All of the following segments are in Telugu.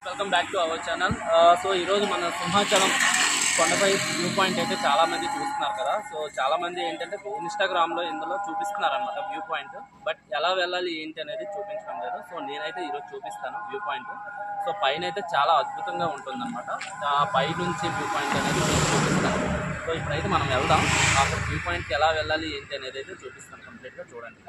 Welcome back to our channel. So ఈరోజు మన సింహాచలం కొండపై వ్యూ పాయింట్ అయితే చాలామంది చూస్తున్నారు కదా. సో చాలామంది ఏంటంటే ఇన్స్టాగ్రామ్లో ఇందులో చూపిస్తున్నారు అనమాట వ్యూ పాయింట్. బట్ ఎలా వెళ్ళాలి ఏంటి అనేది చూపించడం లేదు. సో నేనైతే ఈరోజు చూపిస్తాను వ్యూ పాయింట్. సో పైన అయితే చాలా అద్భుతంగా ఉంటుందన్నమాట. పై నుంచి వ్యూ పాయింట్ అనేది నేను చూపిస్తాను. సో ఇప్పుడైతే మనం వెళ్దాం. అక్కడ వ్యూ పాయింట్కి ఎలా వెళ్ళాలి ఏంటి అనేది అయితే చూపిస్తాను. కంప్లీట్గా చూడండి.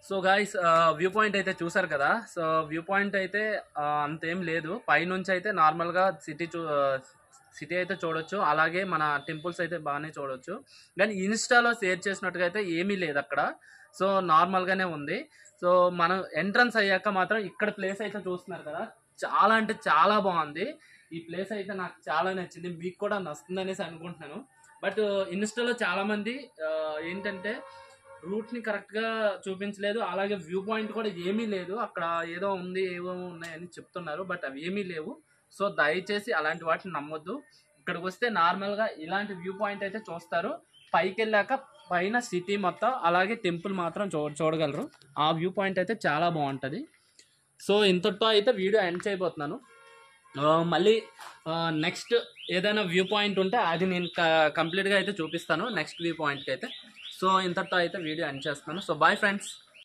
సో గైస్, వ్యూ పాయింట్ అయితే చూసారు కదా. సో వ్యూ పాయింట్ అయితే అంతేం లేదు. పైనుంచి అయితే నార్మల్గా సిటీ అయితే చూడొచ్చు, అలాగే మన టెంపుల్స్ అయితే బాగానే చూడొచ్చు. కానీ ఇన్స్టాలో షేర్ చేసినట్టుగా అయితే ఏమీ లేదు అక్కడ. సో నార్మల్గానే ఉంది. సో మనం ఎంట్రన్స్ అయ్యాక మాత్రం ఇక్కడ ప్లేస్ అయితే చూస్తున్నారు కదా, చాలా అంటే చాలా బాగుంది. ఈ ప్లేస్ అయితే నాకు చాలా నచ్చింది, మీకు కూడా నచ్చుతుంది అనేసి అనుకుంటున్నాను. బట్ ఇన్స్టాలో చాలామంది ఏంటంటే రూట్ని కరెక్ట్గా చూపించలేదు, అలాగే వ్యూ పాయింట్ కూడా ఏమీ లేదు. అక్కడ ఏదో ఉంది, ఏవో ఉన్నాయని చెప్తున్నారు, బట్ అవి ఏమీ లేవు. సో దయచేసి అలాంటి వాటిని నమ్మొద్దు. ఇక్కడికి వస్తే నార్మల్గా ఇలాంటి వ్యూ పాయింట్ అయితే చూస్తారు. పైకి వెళ్ళాక పైన సిటీ మొత్తం, అలాగే టెంపుల్ మాత్రం చూడగలరు. ఆ వ్యూ పాయింట్ అయితే చాలా బాగుంటుంది. సో ఇంతటితో అయితే వీడియో ఎండ్ చేయబోతున్నాను. మళ్ళీ నెక్స్ట్ ఏదైనా వ్యూ పాయింట్ ఉంటే అది నేను కంప్లీట్గా అయితే చూపిస్తాను నెక్స్ట్ వ్యూ పాయింట్కి అయితే. సో ఇంతటితో అయితే వీడియో ఎండ్ చేస్తున్నాను. So bye friends.